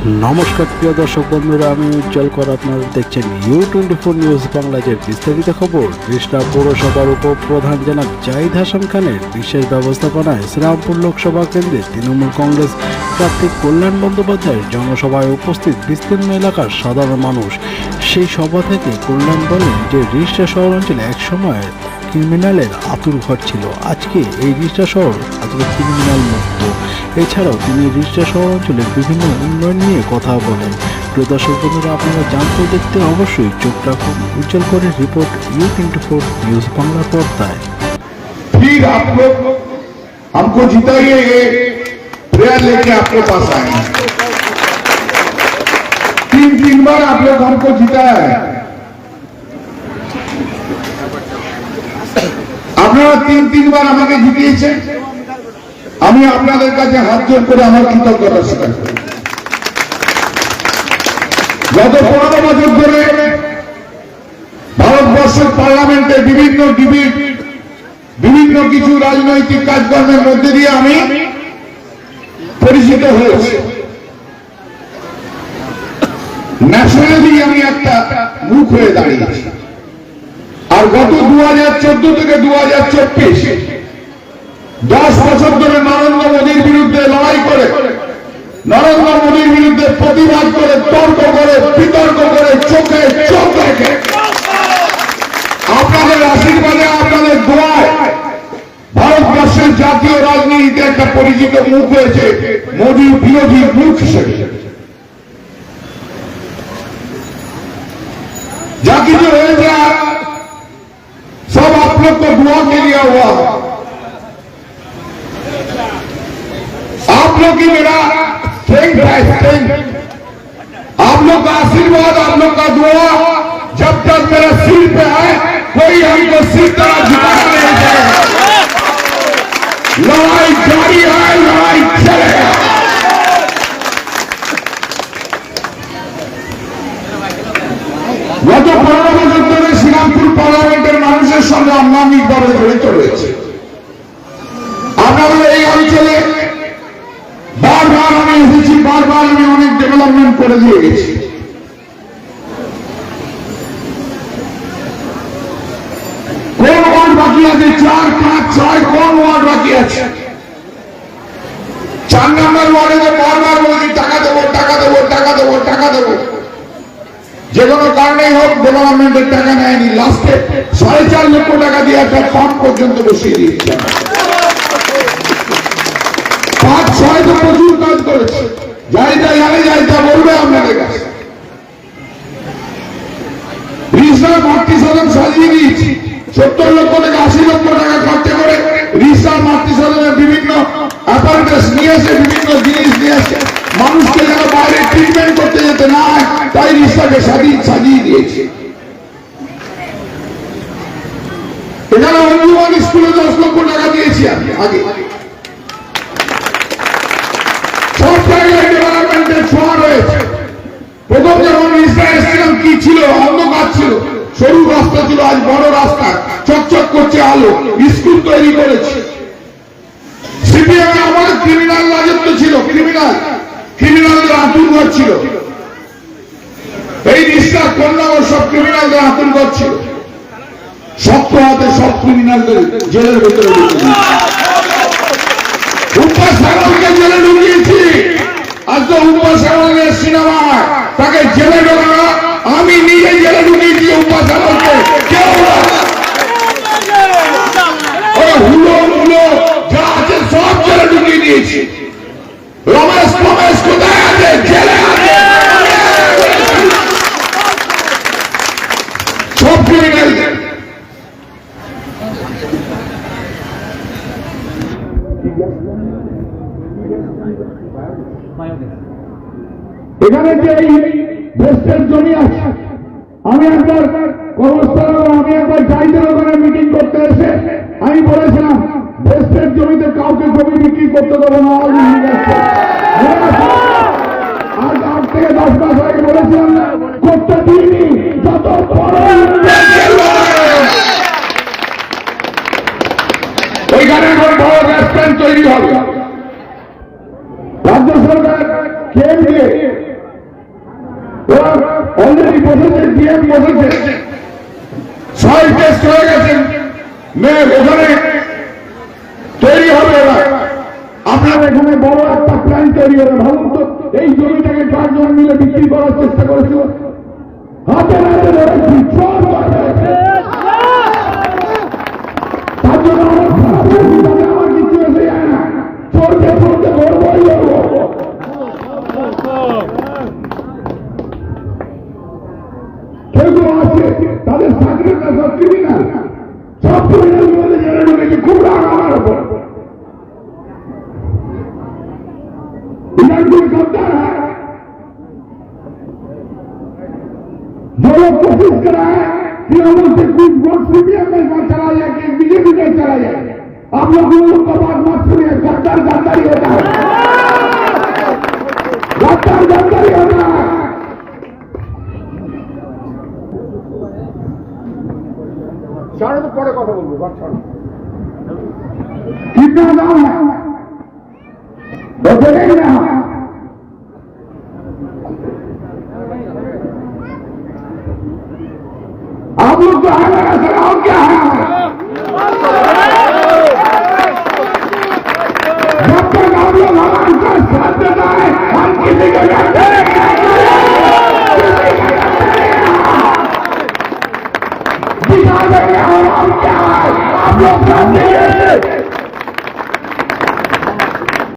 নমস্কার প্রিয় দর্শক বন্ধুরা, আমি উজ্জ্বল কর। আপনারা দেখছেন U24 নিউজ বাংলাদেশের বিস্তারিত খবর। কৃষ্ণা পৌরসভার উপপ্রধান জনাব জাহিদ হাসান খানের বিশেষ ব্যবস্থাপনায় শ্রীরামপুর লোকসভা কেন্দ্রে তৃণমূল কংগ্রেস প্রার্থী কল্যাণ বন্দ্যোপাধ্যায়ের জনসভায় উপস্থিত বিস্তীর্ণ এলাকার সাধারণ মানুষ। সেই সভা থেকে কল্যাণ বলেন যে রিষ্টা শহর অঞ্চলে একসময় ক্রিমিনালের আতুরঘর ছিল, আজকে এই রিষ্টা শহর ক্রিমিনাল মুক্ত। এছাড়াও তিনি রিষ্টা শহর অঞ্চলের বিভিন্ন উন্নয়ন নিয়ে কথা বলেন। প্রিয় দর্শক বন্ধুরা, আপনারা জানতে দেখতে অবশ্যই চোখ রাখুন উজ্জ্বল করে রিপোর্ট U24 নিউজ বাংলা পর্দায়। फिर आप लोग हमको जिताइए, ये प्रेयर लेके आपके पास आए हैं। तीन बार आप लोग हमको जिताया है। আপনারা তিনবার আমাকে জিতিয়েছেন। আমি আপনাদের কাছে হাত জোর করে আমার কৃতজ্ঞতা স্বীকার করি। গত 15 বছর ধরে ভারতবর্ষের পার্লামেন্টে বিভিন্ন কিছু রাজনৈতিক কাজকর্মের মধ্যে দিয়ে আমি পরিচিত হয়েছি। ন্যাশনালি আমি একটা মুখ হয়ে দাঁড়িয়েছি। আর গত 2014 থেকে 2024 10 বছর ধরে নরেন্দ্র মোদীর বিরুদ্ধে লড়াই করে, নরেন্দ্র মোদীর বিরুদ্ধে প্রতিবাদ করে, তর্ক করে, বিতর্ক করে, চোখে চোখ রেখে আপনাদের আশীর্বাদে, আপনাদের দোয়ায় ভারতবর্ষের জাতীয় রাজনীতিতে একটা পরিচিত মুখ হয়েছে মোদী বিরোধী মুখ হিসেবে। যা কিছু হয়েছে सब आप लोग को दुआ के लिए हुआ। आप लोग की मेरा स्ट्रेंथ है, स्ट्रेंथ। आप लोग का आशीर्वाद, आप लोग का दुआ जब तक मेरा सिर पे है, कोई हमको सिर तरह झुकाना नहीं चाहिए। लड़ाई जारी है, लड़ाई चलेगा। গত 15 বছর ধরে শ্রীরামপুর পার্লামেন্টের মানুষের সঙ্গে অঙ্গাঙ্গিকভাবে জড়িত রয়েছে। আপনাদের এই অঞ্চলে বারবার আমি এসেছি, বারবার আমি অনেক ডেভেলপমেন্ট করে দিয়ে গেছি। কোন ওয়ার্ড বাকি আছে? 4, 5, 6 কোন ওয়ার্ড বাকি আছে? 4 নম্বর ওয়ার্ডে তো বারবার বলছি টাকা দেবো, টাকা দেবো, টাকা দেবো, টাকা দেবো। যে কোনো কারণেই হোক ডেভেলপমেন্টের টাকা নেয়নি। লাস্টে 4.5 লক্ষ টাকা দিয়ে একটা ফান্ড পর্যন্ত বসিয়ে দিয়েছে। 5-6 তো প্রচুর কাজ করেছে। যাইটা জানে, যাইটা বলবে আপনাদের কাছে। রিসার্ভ 30,000 সাজিয়ে দিয়েছি। 70 লক্ষ থেকে 80 লক্ষ টাকা খরচা করে রিসার্ভ 30,000 বিভিন্ন অ্যাপারেটাস নিয়ে এসে, বিভিন্ন জিনিস নিয়ে এসে মানুষকে যেন বাইরে ট্রিটমেন্ট করতে যেতে না হয়, তাই রিসার্ভে সাজিয়ে দিয়েছে। এখানে অঞ্জুমান স্কুলে 10 লক্ষ টাকা দিয়েছি আমি আগে। সব জায়গায় ডেভেলপমেন্টের ছোঁয়া রয়েছে। প্রথম যখন রিসার্ভ এসেছিলাম কি ছিল? অন্ধকার ছিল, সরু রাস্তা ছিল, আজ বড় রাস্তা, চকচক করছে আলো। স্কুল তৈরি করেছে। সিপিএম আমার ক্রিমিনাল রাজত্ব ছিল, ক্রিমিনালদের আতুরঘর ছিল। এই রিষ্টা কল্যাণ সব ক্রিমিনালদের আতুরঘর ছিল। শক্ত হাতে সব ক্রিমিনালদের জেলের ভেতরে উপ্পা সাগরকে জেলে ঢুকিয়েছি। আজ তো উপ্পা সাগরের সিনেমা, তাকে জেলে ঢোকানো আমি নিজে জেলে ঢুকিয়েছি। উপ্পা সাগরকে কেউ হুলো যা আছে সব জেলে ঢুকিয়ে দিয়েছি। রমেশ কোথায় আছে? জেলে আছে। সব ক্রিমিনালদের এখানে যে এই ভেস্টের জমি আছে, আমি একবার কর্মস্থলে, আমি একবার জাহিদের ওখানে মিটিং করতে এসে আমি বলেছিলাম ভেস্টের জমিতে কাউকে জমি বিক্রি করতে দেবো না। আর 8 থেকে 10 মাস আগে বলেছিলাম না, করতে দিইনি। যত ওইখানে এখন বড় রেস্টুরেন্ট তৈরি হবে। রাজ্য সরকার কেন্দ্রে আইসি বসেছে, ডিএম বসেছে, 6 টেস্ট হয়ে গেছেন, মেয়ে ওখানে তৈরি হবে। এবার আপনার এখানে বড় একটা প্ল্যান তৈরি হবে। ভাবুন তো, এই জমিটাকে 4 জন মিলে বিক্রি করার চেষ্টা করেছিল, হাতে হাতে ধরেছি, চোর ধরেছে। তার জন্য আমার খারাপ লাগছে, তাতে আমার কিছু এসে যায় না, চোরকে চোরকে ধরবই ধরবো। কেউ কেউ আছে তাদের চাকরিটা সব ক্রিমিনাল, সব ক্রিমিনাল বলে জেলে ঢুকেছে, খুব রাগ আমার উপর। गद्दार है जो लोग कोशिश कर रहा है कि हम लोग से कुछ वोट सीपीएम में चला जाए कि बीजेपी में चला जाए, आप लोग का बात मत सुनिए। गद्दार गद्दार ही होता है, गद्दार गद्दार ही होता है। ছাড়ো তো, পরে কথা বলবো, বাট ছাড়ো। कितना दाम है बताइए ना। आप लोग तो है मेरा सवाल क्या है? जब तक आप लोग हमारे साथ देता है, हम किसी को